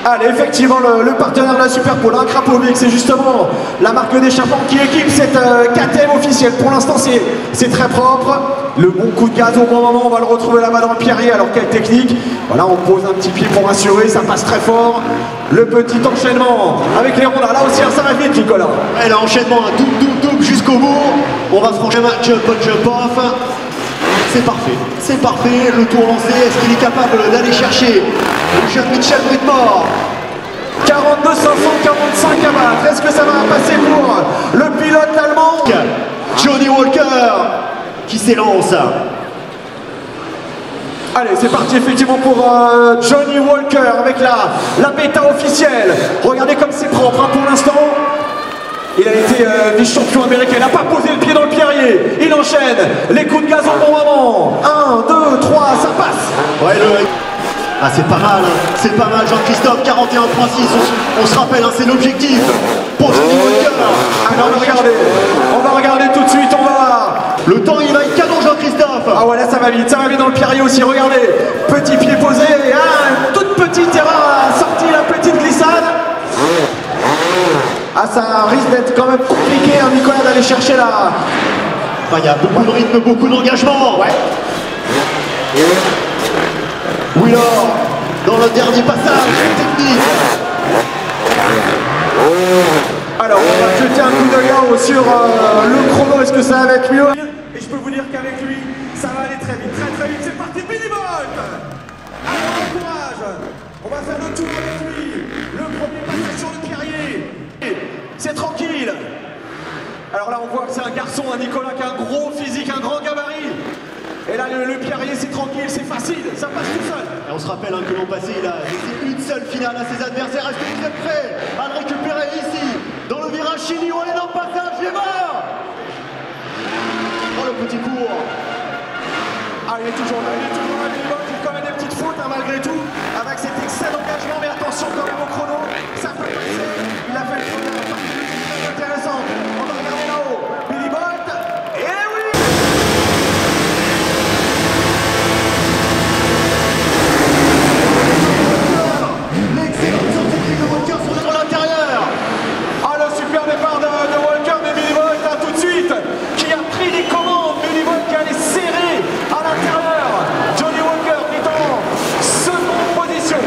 Allez, effectivement, le partenaire de la Superpole, Krapovic, c'est justement la marque d'échappement qui équipe cette KTM officielle. Pour l'instant, c'est très propre. Le bon coup de gaz au bon moment, on va le retrouver là-bas dans le pierrier. Alors, quelle technique! Voilà, on pose un petit pied pour assurer, ça passe très fort. Le petit enchaînement avec les rondins. Là aussi, ça va vite, Nicolas. Et l'enchaînement, double jusqu'au bout. On va franchir un jump on, jump off. C'est parfait, le tour lancé, est-ce qu'il est capable d'aller chercher le jeune Mitchell Bridmore? 42 545 à battre, est-ce que ça va passer pour le pilote allemand? Johnny Walker qui s'élance. Allez, c'est parti effectivement pour Johnny Walker avec la bêta officielle. Regardez comme c'est propre hein, pour l'instant. Il a été vice-champion américain, il n'a pas posé le pied dans le pierrier. Il enchaîne les coups de gaz au bon moment. 1, 2, 3, ça passe. Ouais, ah, c'est pas mal Jean-Christophe, 41.6, on se rappelle, hein, c'est l'objectif pour Johnny Walker. Alors on va regarder tout de suite, on va voir. Le temps il va être canon Jean-Christophe. Ah ouais, là ça va vite dans le pierrier aussi, regardez. Petit pied posé, une toute petite erreur sortie, la petite glissade. Ah, ça risque d'être quand même compliqué, hein, Nicolas, d'aller chercher là. Enfin, il y a beaucoup de rythme, beaucoup d'engagement. Ouais. Wheeler, dans le dernier passage, technique. Alors, on va jeter un coup d'œil sur le chrono. Est-ce que ça va être mieux? Et je peux vous dire qu'avec lui, ça va aller très vite, très vite. C'est parti, Billy Bolt. Alors, bon courage. On va faire le tour avec lui. Le premier passage sur le pierrier. C'est tranquille. Alors là on voit que c'est un garçon, un Nicolas qui a un gros physique, un grand gabarit. Et là le pierrier c'est tranquille, c'est facile, ça passe tout seul. Et on se rappelle hein, que l'an passé il a laissé une seule finale à ses adversaires. Est-ce que vous êtes prêts à le récupérer ici dans le virage Chili? On est dans le passage, les morts. Oh le petit cours. Ah il est toujours là, il commet des petites fautes hein, malgré tout. Avec cet excès d'engagement, mais attention quand même au chrono. Ça peut passer, il a fait le chrono. Intéressant, on va regarder là-haut, Billy Bolt, et oui! L'excellente sortie de Walker sur l'intérieur. Ah le super départ de Walker, mais Billy Bolt hein, tout de suite, qui a pris les commandes, Billy Bolt qui allait serrer à l'intérieur, Johnny Walker qui est en seconde position.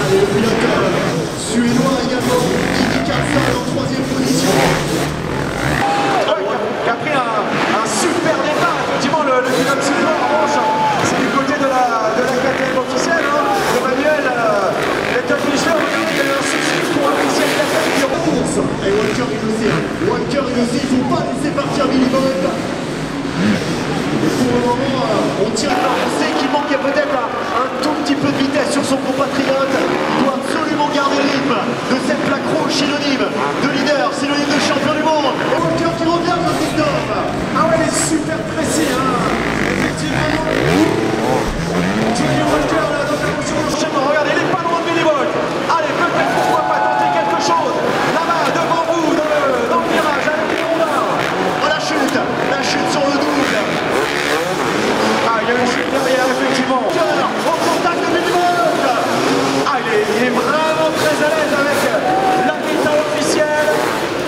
Allez, le pilote suédois également. Billy Bolt. Et pour le moment, on tire pas. On sait qu'il manquait peut-être un tout petit peu de vitesse sur son compatriote. Il doit absolument garder le rythme de cette plaque rouge, synonyme de leader, synonyme de champion du monde. Et Walker qui revient, Christophe. Ah ouais, il est super précis, hein. Effectivement. Johnny Walker, là, dans la motion d'enchaînement. Regardez, il est pas loin de Billy Bolt. Allez, peut-être pourquoi pas tenter quelque chose. Là-bas, devant vous, dans le virage, avec les rondins. Oh, la chute sur le double. Ah, il y a une chute derrière, effectivement. Au contact de Billy Bolt. Ah, il est vraiment très à l'aise avec la méta officielle.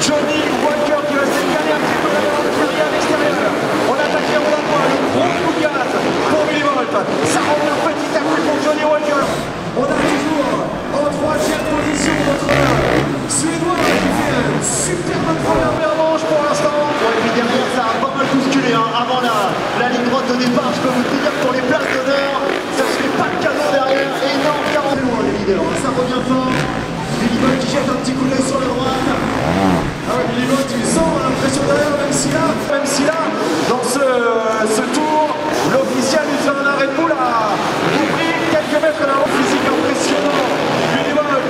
Johnny Walker qui va se décaler un petit peu à l'extérieur. On attaque les rondins, le gros coup de gaz pour Billy Bolt. Ça revient petit à petit pour Johnny Walker. On a toujours en troisième position notre Suédois qui fait une superbe première manche pour l'instant. Ouais, et puis derrière, ça a pas mal bousculé hein. Avant la ligne droite de départ. Je peux vous dire que pour les places d'honneur, ça se fait pas de cadeau derrière. Énorme 40 loin les leaders, hein. Ça revient fort. Billy Bolt qui jette un petit coup d'œil sur la droite. Ah ouais, Billy Bolt, il sent l'impression derrière, même si là, dans ce tour, l'officiel lui fait un arrêt de boule à compris quelques mètres là, en physique impressionnant. Billy Bolt,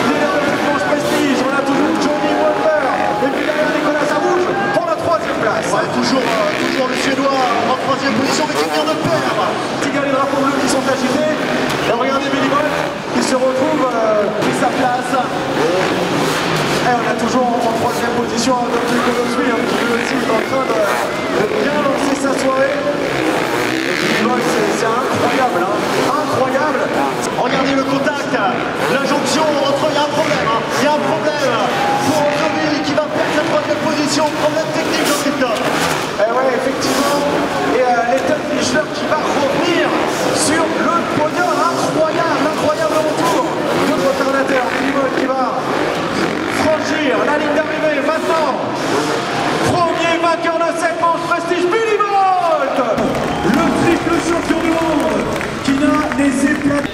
leader de cette manche prestige, on a toujours Johnny Walker, et puis derrière Nicolas Savouge pour la troisième place. Ouais, toujours le Suédois en troisième position, mais qui vient de perdre. Qui gagne les drapeaux bleus qui sont agités. Et regardez Billy Bolt qui se retrouve pris sa place. Et on a toujours en troisième position un Dr. Colosby, qui lui aussi est en train de bien lancer sa soirée. Billy Bolt, c'est incroyable, hein. Incroyable. Regardez le contact, la jonction entre. Il y a un problème, hein. Il y a un problème pour Anthony qui va perdre sa troisième position. Problème technique, Jean-Christophe. Et ouais, effectivement. Et Leighton Fischler qui va revenir sur le podium. Incroyable retour de retardateur. Billy Bolt qui va franchir la ligne d'arrivée maintenant. Premier vainqueur de cette manche prestige, Billy Bolt, le triple champion du monde qui n'a des éplats.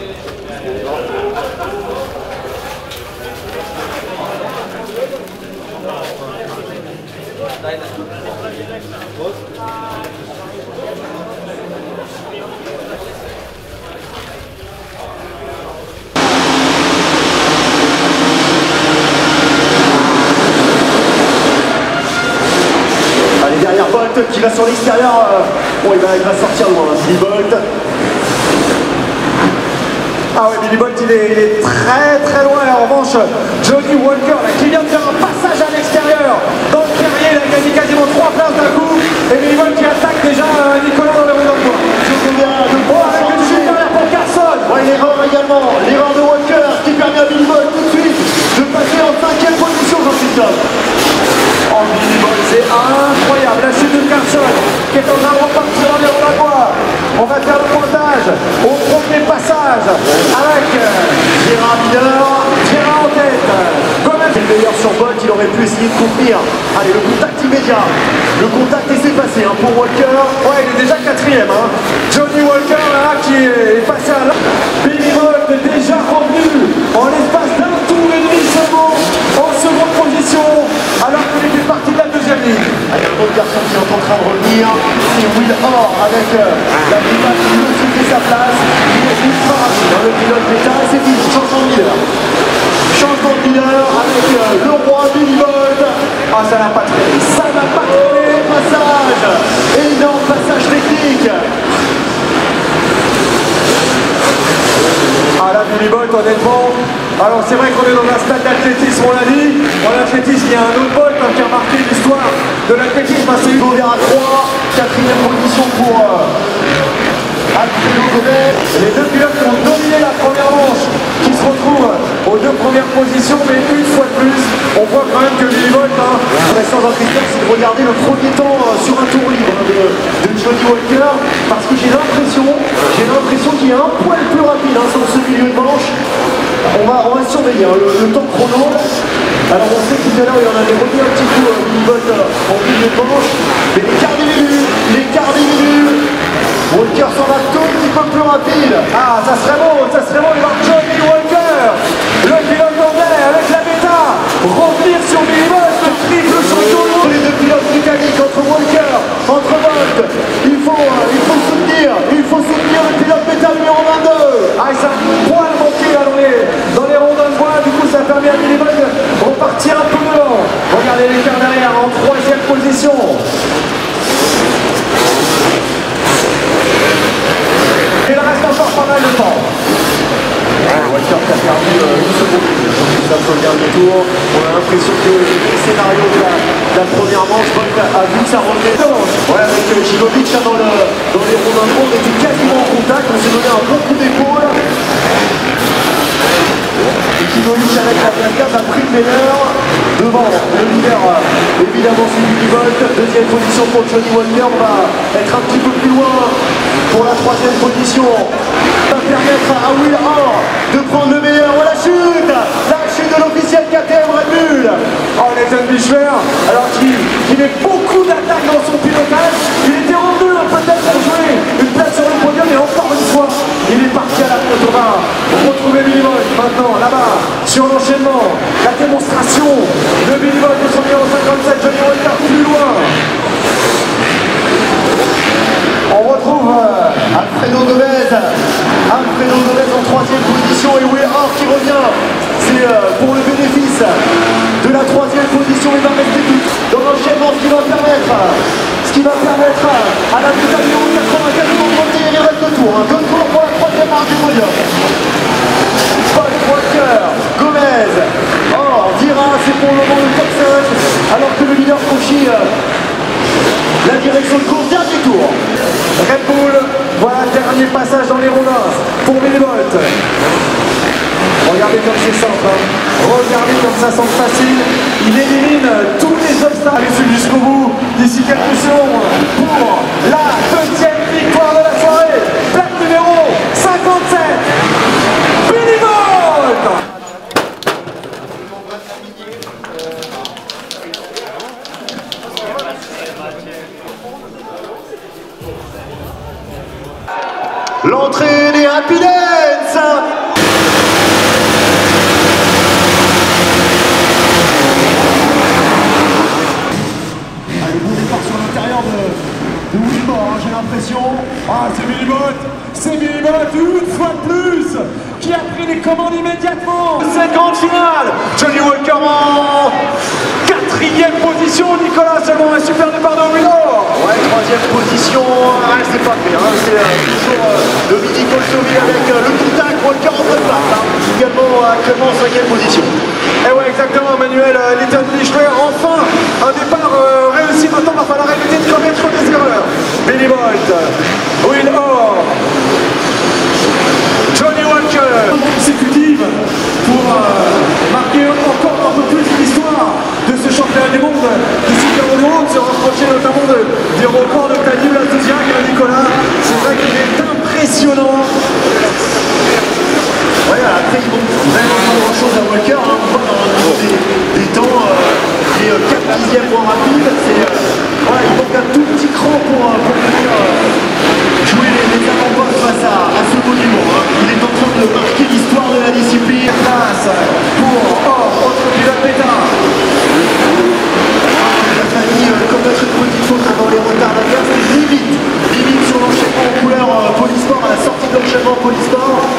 Allez, derrière Bolt qui va sur l'extérieur. Bon, il va sortir loin, Billy Bolt. Ah ouais, Billy Bolt il est très loin. Et en revanche, Johnny Walker là, qui vient de faire un passage à l'extérieur dans le terrier, il a gagné quasiment 3 places d'un coup. Et Billy Bolt qui attaque déjà Nicolas dans le rouleau de poing. Oh, avec une chute derrière pour Carson. Ouais, l'erreur également, l'erreur de Walker qui permet à Billy Bolt tout de suite de passer en 5e position, Jean-Christophe. Oh, Billy Bolt, c'est incroyable. La chute de Carson qui est en train de repartir dans les rouleaux de poing. On va faire le pointage au premier passage avec Gérard Miller. Gérard en tête. C'est le meilleur sur Bolt, il aurait pu essayer de couvrir. Allez, le contact immédiat. Le contact est passé hein, pour Walker. Ouais, il est déjà 4e. Hein. Johnny Walker là qui est passé à l'heure. Billy Bolt est déjà revenu en l'espace d'un tour et demi seulement en seconde position alors qu'il était parti de la deuxième ligne. Il y a un autre garçon qui est en train de revenir. C'est Will Orr avec la Viva qui veut sauter sa place. Il est ultra rapide. Hein, le pilote d'État, c'est dit. Changement de leader. Changement de leader avec le roi Billy Bolt. Ah, ça n'a pas traîné. Ça n'a pas traîné. Passage. Énorme passage technique. Ah là, Billy Bolt, honnêtement, alors c'est vrai qu'on est dans un stade d'athlétisme, on l'a dit. En athlétisme, il y a un autre Bolt qui a marqué l'histoire de l'athlétisme. C'est On verra 3, 4e position pour Alfredo Gomez. les deux pilotes qui ont dominé la première manche, qui se retrouvent aux 2 premières positions, mais une fois de plus, on voit quand même que Billy Bolt, Intéressant Jean-Christophe, c'est de regarder le premier temps sur un tour libre de Johnny Walker, parce que j'ai l'impression qu'il est un poil plus rapide sur ce milieu de manche. On va surveiller le temps chrono. Alors on sait que tout à l'heure il en avait remis un petit coup Billy Bolt en milieu de manche, mais l'écart des minutes, Walker s'en va tout un petit peu plus rapide. ah, ça serait bon, il va Johnny Walker, le pilote anglais avec la méta, revenir sur Billy Bolt, le triple champion. Les deux pilotes britanniques entre Walker mal de temps. Walker qui a perdu une seconde sur le dernier tour. On a l'impression que le scénario de la première manche a vu que ça revenait. Ouais, avec Gigovic dans les ronds d'un on était quasiment en contact, on s'est donné un bon coup d'épaule. Et Gigovic avec la placard a pris le meilleur devant le leader, évidemment c'est Univolt. Deuxième position pour Johnny Walker, on va être un petit peu plus loin pour la troisième position. Ça va permettre à Will Orr de prendre le meilleur. Oh, la chute de l'officiel KTM Red Bull. Oh, Nathan Bichler, alors qu'il met beaucoup d'attaques dans son pilotage, il était revenu peut-être pour jouer une place sur le podium, et encore une fois, il est parti à la faute. On va retrouver Billy Bolt maintenant, là-bas, sur l'enchaînement, la démonstration de Billy Bolt de son numéro 57, Johnny Walker plus loin. On retrouve Alfredo Gomez en troisième position et Will Orr qui revient. C'est pour le bénéfice de la troisième position. Il va rester tout dans l'enchaînement, ce qui va permettre à la deuxième numéro 84 de revenir. Il reste deux tours pour la troisième marche du podium. Paul Walker, Gomez, Orr, Dira, c'est pour le moment le top 5, alors que le leader franchit la direction de course, dernier tour. Red Bull, voilà, dernier passage dans les ronds pour Billy Bolt. Regardez comme c'est simple, hein. Regardez comme ça semble facile. Il élimine tous les obstacles. Allez, suivre jusqu'au bout d'ici quelques secondes pour la deuxième victoire de la soirée. Plaque numéro 57, Billy Bolt. L'entrée des Happy Dance. Allez, bon départ sur l'intérieur de Wilmore, j'ai l'impression. Ah, c'est Billy Bolt une fois de plus qui a pris les commandes immédiatement. Cette grande finale, Johnny Walker en quatrième position, Nicolas seulement un super départ de Wilmore. Ouais, troisième position, c'est pas fait, hein. C'est toujours Dominique Olsoville avec le contact, Walker en bonne place, hein. Également actuellement en cinquième position. Et ouais, exactement, Manuel Nathan Bichler, enfin un départ réussi. Maintenant, il va falloir éviter de commettre des erreurs. Billy Bolt, Will Orr, Johnny Walker, consécutive pour marquer encore un peu plus l'histoire de ce championnat du monde du Super Euro, de se rapprocher notamment des records de Tadej Pogačar et de Nicolas. C'est vrai qu'il est impressionnant. Ouais, après ils vont vraiment pas grand chose à Walker, hein. On voit dans le niveau des temps, les 4 dixièmes moins rapides, ouais, il manque un tout petit cran pour venir jouer les avant-postes face à ce monument, hein. Il est en train de marquer l'histoire de la discipline. Place pour autre pilote bêta. La famille commettre une petite faute avant les retards d'affaires, c'est limite sur l'enchaînement en couleur Polysport, à la sortie de l'enchaînement Polysport.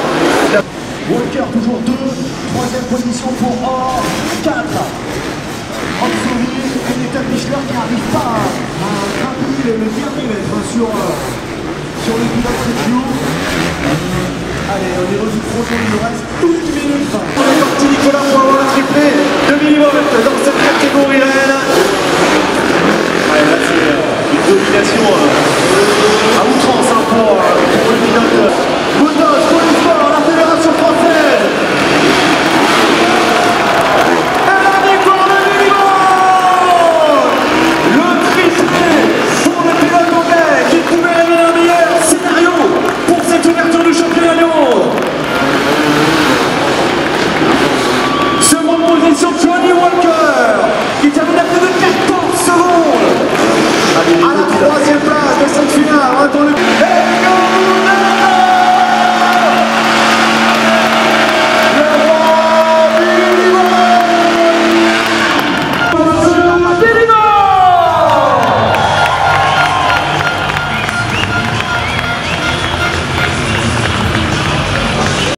Walker toujours 2, troisième position pour Orr, 4. Anthony et Nathan Bichler qui n'arrive pas à gravir le dernier mètre sur le pilote review. Allez, on est revenu trop tôt, il nous reste 1 minute. On est parti Nicolas pour avoir le triplé de Billy Bolt dans cette catégorie-là. Ouais, là c'est une domination à outrance, hein, pour le pilote. Boutos, Polysport, la fédération française. Et la victoire de Billy Bolt, le triplé pour le pilote anglais qui pouvait révéler un meilleur scénario pour cette ouverture du championnat du monde. Seconde position, Johnny Walker.